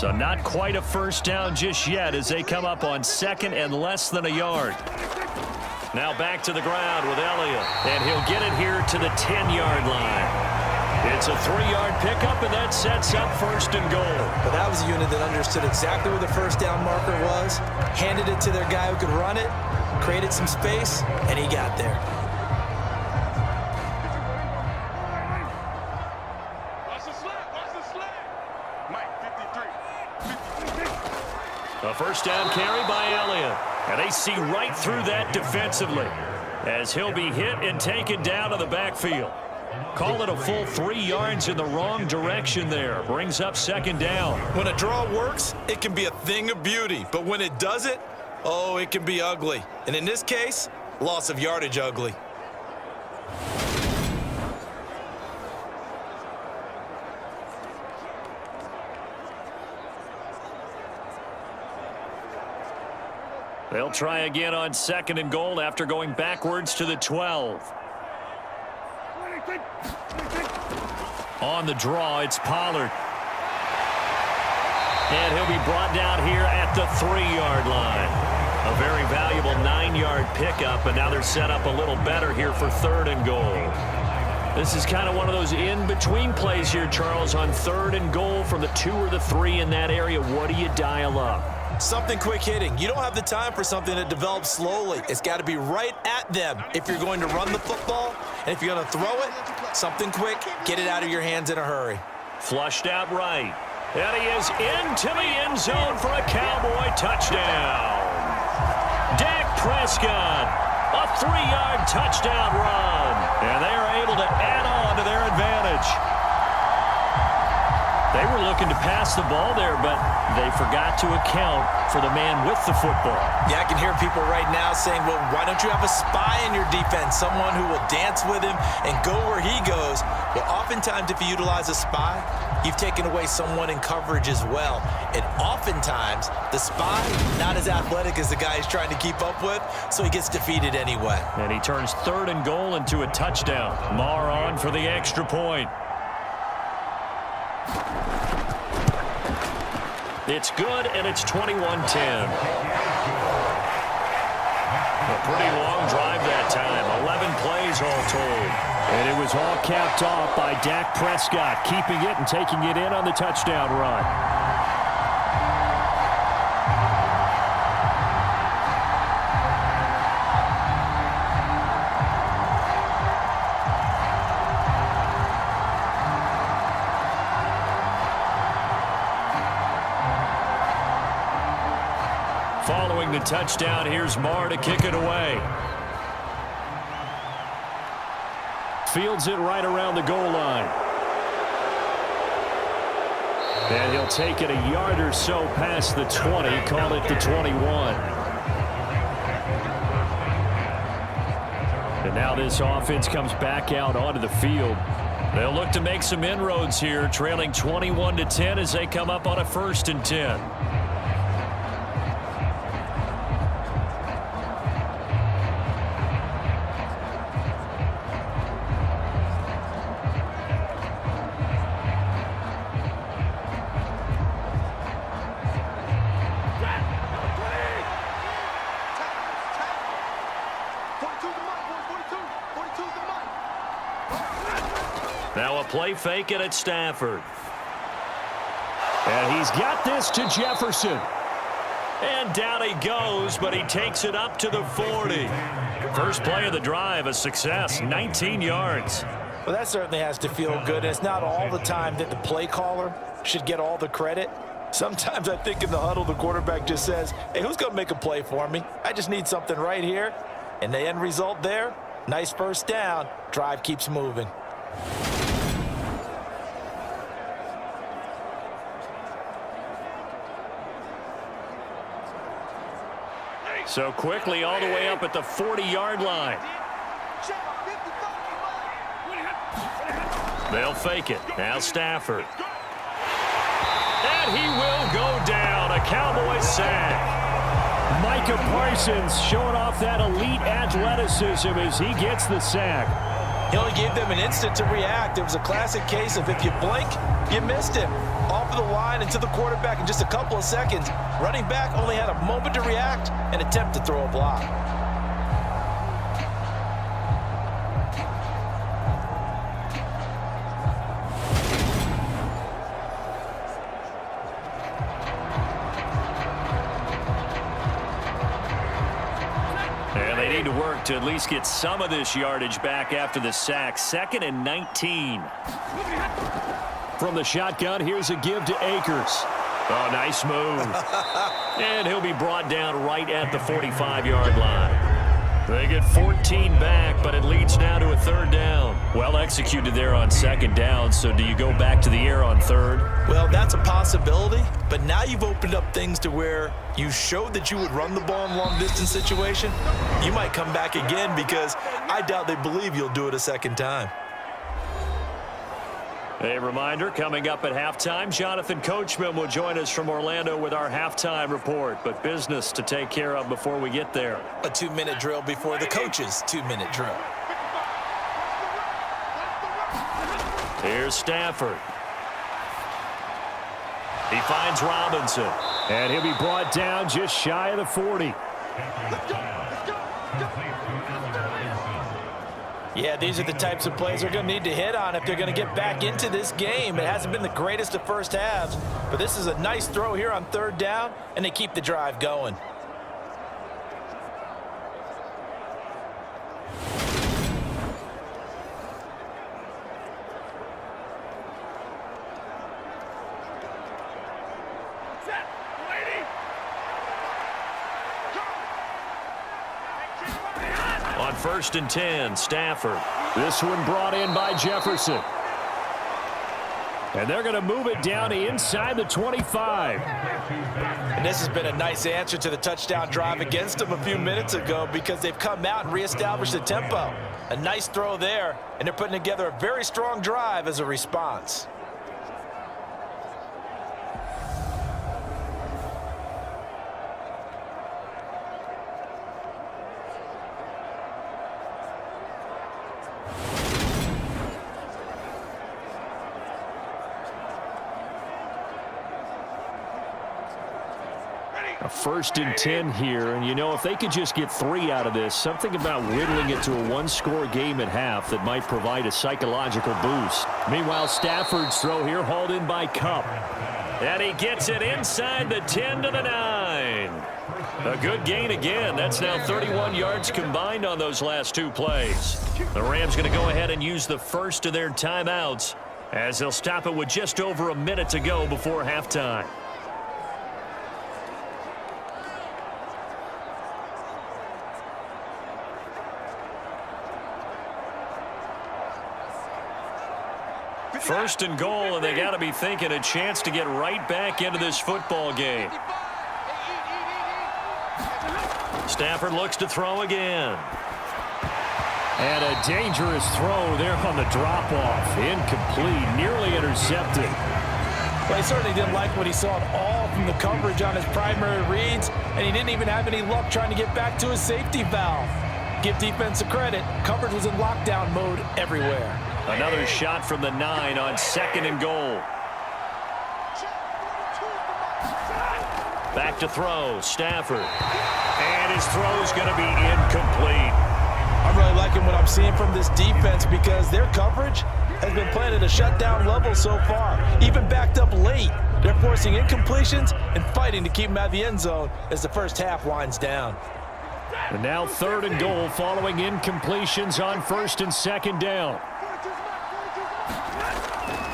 [SPEAKER 1] So not quite a first down just yet as they come up on second and less than a yard. Now back to the ground with Elliott, and he'll get it here to the 10-yard line. It's a 3-yard pickup, and that sets up first and goal.
[SPEAKER 2] But that was a unit that understood exactly where the first down marker was, handed it to their guy who could run it, created some space, and he got there.
[SPEAKER 1] A first down carry by Elliott. And they see right through that defensively as he'll be hit and taken down to the backfield. Call it a full 3 yards in the wrong direction there. Brings up second down.
[SPEAKER 2] When a draw works, it can be a thing of beauty. But when it doesn't, oh, it can be ugly. And in this case, loss of yardage ugly.
[SPEAKER 1] They'll try again on second and goal after going backwards to the 12. On the draw, it's Pollard. And he'll be brought down here at the 3-yard line. A very valuable 9-yard pickup, and now they're set up a little better here for third and goal. This is kind of one of those in-between plays here, Charles, on third and goal from the 2 or the 3 in that area. What do you dial up?
[SPEAKER 2] Something quick hitting. You don't have the time for something that develops slowly. It's got to be right at them if you're going to run the football. And if you're going to throw it, something quick, get it out of your hands in a hurry.
[SPEAKER 1] Flushed out right. And he is into the end zone for a Cowboy touchdown. Dak Prescott, a 3-yard touchdown run. And they are able to add on to their advantage. They were looking to pass the ball there, but they forgot to account for the man with the football.
[SPEAKER 2] Yeah, I can hear people right now saying, well, why don't you have a spy in your defense, someone who will dance with him and go where he goes? Well, oftentimes if you utilize a spy, you've taken away someone in coverage as well. And oftentimes, the spy, not as athletic as the guy he's trying to keep up with, so he gets defeated anyway.
[SPEAKER 1] And he turns third and goal into a touchdown. Maher on for the extra point. It's good, and it's 21-10. A pretty long drive that time. 11 plays all told. And it was all capped off by Dak Prescott, keeping it and taking it in on the touchdown run. Following the touchdown, here's Maher to kick it away. Fields it right around the goal line. And he'll take it a yard or so past the 20, call it the 21. And now this offense comes back out onto the field. They'll look to make some inroads here, trailing 21-10 as they come up on a 1st and 10. Now a play fake it at Stafford. And he's got this to Jefferson. And down he goes, but he takes it up to the 40. First play of the drive, a success, 19 yards.
[SPEAKER 2] Well, that certainly has to feel good. And it's not all the time that the play caller should get all the credit. Sometimes I think in the huddle, the quarterback just says, hey, who's going to make a play for me? I just need something right here. And the end result there, nice first down. Drive keeps moving.
[SPEAKER 1] So quickly all the way up at the 40-yard line. They'll fake it. Now Stafford. And he will go down. A Cowboys sack. Micah Parsons showing off that elite athleticism as he gets the sack.
[SPEAKER 2] He only gave them an instant to react. It was a classic case of if you blink, you missed him. Off of the line and to the quarterback in just a couple of seconds. Running back only had a moment to react and attempt to throw a block.
[SPEAKER 1] And they need to work to at least get some of this yardage back after the sack. 2nd and 19. From the shotgun, here's a give to Akers. Oh, nice move. And he'll be brought down right at the 45-yard line. They get 14 back, but it leads now to a 3rd down. Well executed there on 2nd down, so do you go back to the air on 3rd?
[SPEAKER 2] Well, that's a possibility, but now you've opened up things to where you showed that you would run the ball in long-distance situation. You might come back again because I doubt they believe you'll do it a 2nd time.
[SPEAKER 1] A reminder, coming up at halftime, Jonathan Coachman will join us from Orlando with our halftime report, but business to take care of before we get there.
[SPEAKER 2] A 2-minute drill before the coach's 2-minute drill.
[SPEAKER 1] Here's Stafford. He finds Robinson, and he'll be brought down just shy of the 40.
[SPEAKER 2] Yeah, these are the types of plays they're going to need to hit on if they're going to get back into this game. It hasn't been the greatest of first halves, but this is a nice throw here on 3rd down, and they keep the drive going.
[SPEAKER 1] On 1st and 10, Stafford. This one brought in by Jefferson. And they're going to move it down inside the 25.
[SPEAKER 2] And this has been a nice answer to the touchdown drive against them a few minutes ago because they've come out and reestablished the tempo. A nice throw there, and they're putting together a very strong drive as a response.
[SPEAKER 1] A 1st and 10 here, and you know, if they could just get 3 out of this, something about whittling it to a 1-score game at half that might provide a psychological boost. Meanwhile, Stafford's throw here hauled in by Kupp. And he gets it inside the 10 to the 9. A good gain again. That's now 31 yards combined on those last 2 plays. The Rams going to go ahead and use the first of their timeouts as they'll stop it with just over a minute to go before halftime. First and goal, and they got to be thinking a chance to get right back into this football game. Stafford looks to throw again. And a dangerous throw there on the drop-off. Incomplete, nearly intercepted.
[SPEAKER 2] Well, he certainly didn't like what he saw at all from the coverage on his primary reads, and he didn't even have any luck trying to get back to his safety valve. Give defense a credit. Coverage was in lockdown mode everywhere.
[SPEAKER 1] Another shot from the 9 on 2nd and goal. Back to throw, Stafford. And his throw is going to be incomplete.
[SPEAKER 2] I'm really liking what I'm seeing from this defense because their coverage has been playing at a shutdown level so far. Even backed up late, they're forcing incompletions and fighting to keep them out of the end zone as the first half winds down.
[SPEAKER 1] And now 3rd and goal following incompletions on 1st and 2nd down.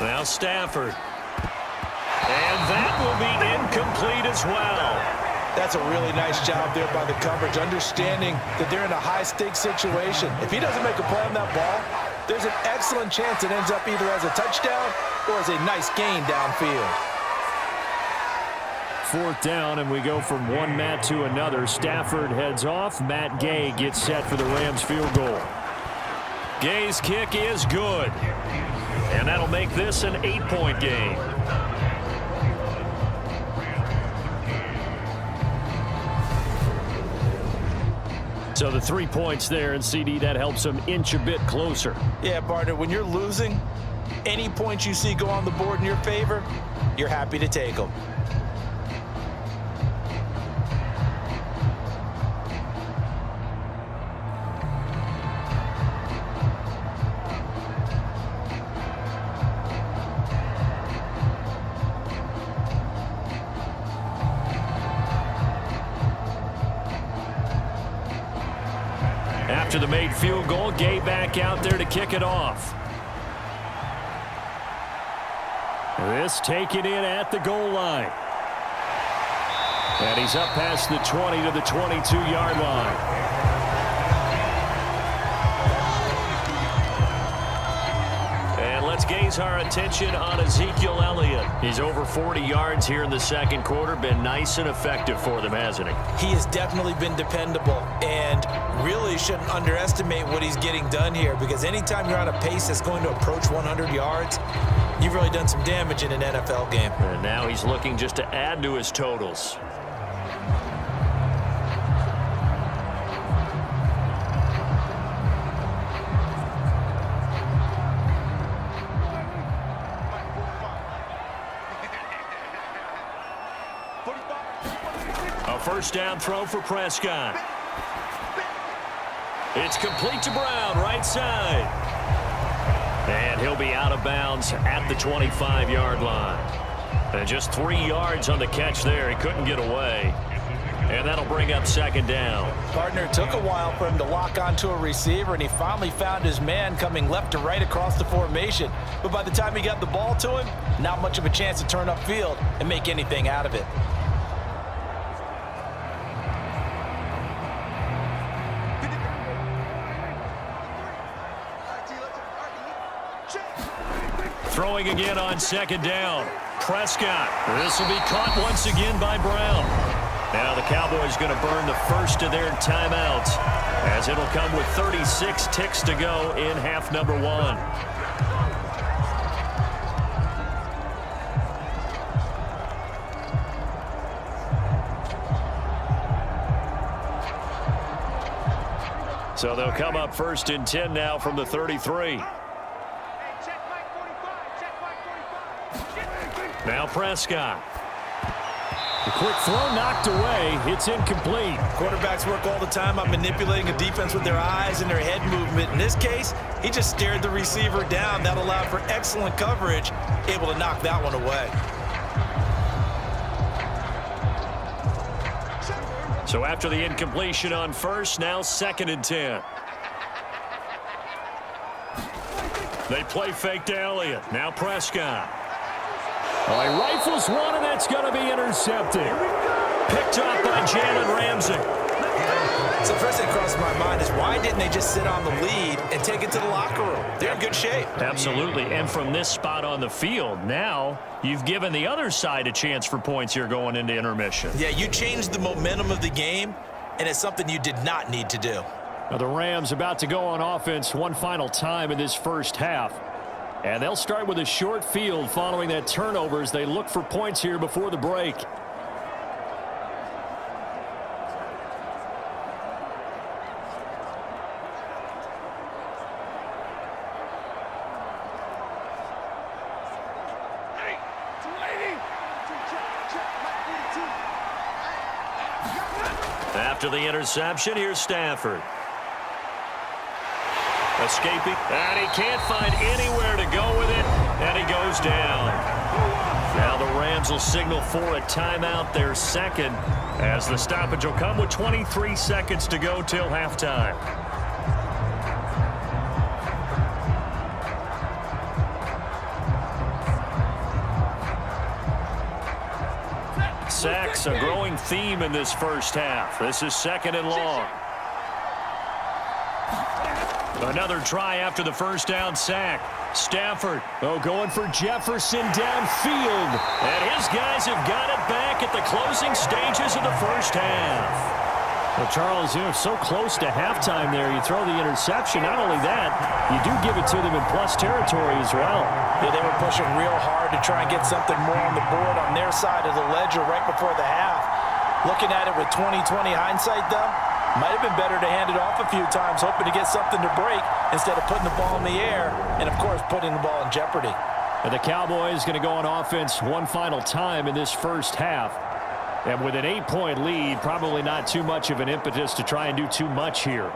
[SPEAKER 1] Now Stafford. And that will be incomplete as well.
[SPEAKER 2] That's a really nice job there by the coverage, understanding that they're in a high-stakes situation. If he doesn't make a play on that ball, there's an excellent chance it ends up either as a touchdown or as a nice gain downfield.
[SPEAKER 1] 4th down, and we go from one Matt to another. Stafford heads off. Matt Gay gets set for the Rams field goal. Gay's kick is good. And that'll make this an 8-point game. So the 3 points there, and CD, that helps them inch a bit closer.
[SPEAKER 2] Yeah, partner, when you're losing, any points you see go on the board in your favor, you're happy to take them.
[SPEAKER 1] After the made field goal, Gay back out there to kick it off. This taken in at the goal line. And he's up past the 20 to the 22-yard line. And let's gaze our attention on Ezekiel Elliott. He's over 40 yards here in the second quarter. Been nice and effective for them, hasn't he?
[SPEAKER 2] He has definitely been dependable and really shouldn't underestimate what he's getting done here, because anytime you're on a pace that's going to approach 100 yards, you've really done some damage in an NFL game.
[SPEAKER 1] And now he's looking just to add to his totals. A first down throw for Prescott. It's complete to Brown, right side. And he'll be out of bounds at the 25-yard line. And just 3 yards on the catch there. He couldn't get away. And that'll bring up second down.
[SPEAKER 2] Partner, it took a while for him to lock onto a receiver, and he finally found his man coming left to right across the formation. But by the time he got the ball to him, not much of a chance to turn upfield and make anything out of it.
[SPEAKER 1] Throwing again on second down. Prescott. This will be caught once again by Brown. Now the Cowboys going to burn the first of their timeouts, as it'll come with 36 ticks to go in half number 1. So they'll come up first and 10 now from the 33. Now Prescott. The quick throw knocked away. It's incomplete.
[SPEAKER 2] Quarterbacks work all the time on manipulating a defense with their eyes and their head movement. In this case, he just stared the receiver down. That allowed for excellent coverage, able to knock that one away.
[SPEAKER 1] So after the incompletion on first, now second and 10. They play fake to Elliott. Now Prescott. Well, he rifles one, and that's going to be intercepted. Picked up by Jalen Ramsey.
[SPEAKER 2] So the first thing that crosses my mind is, why didn't they just sit on the lead and take it to the locker room? They're in good shape.
[SPEAKER 1] Absolutely. And from this spot on the field, now you've given the other side a chance for points here going into intermission.
[SPEAKER 2] Yeah, you changed the momentum of the game, and it's something you did not need to do.
[SPEAKER 1] Now the Rams about to go on offense one final time in this first half. And they'll start with a short field following that turnover as they look for points here before the break. After the interception, here's Stafford. Escaping, and he can't find anywhere to go with it, and he goes down. Now the Rams will signal for a timeout, their second, as the stoppage will come with 23 seconds to go till halftime. Sacks, a growing theme in this first half. This is second and long. Another try after the first down sack. Stafford, going for Jefferson downfield. And his guys have got it back at the closing stages of the first half. Well, Charles, so close to halftime there. You throw the interception. Not only that, you do give it to them in plus territory as well.
[SPEAKER 2] Yeah, they were pushing real hard to try and get something more on the board on their side of the ledger right before the half. Looking at it with 20/20 hindsight, though, Might have been better to hand it off a few times, hoping to get something to break instead of putting the ball in the air and, of course, putting the ball in jeopardy.
[SPEAKER 1] And the Cowboys going to go on offense one final time in this first half. And with an 8-point lead, probably not too much of an impetus to try and do too much here.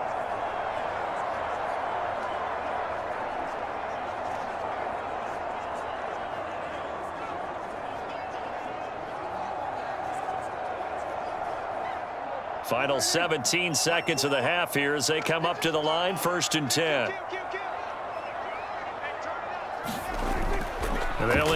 [SPEAKER 1] Final 17 seconds of the half here as they come up to the line, 1st and 10. And they'll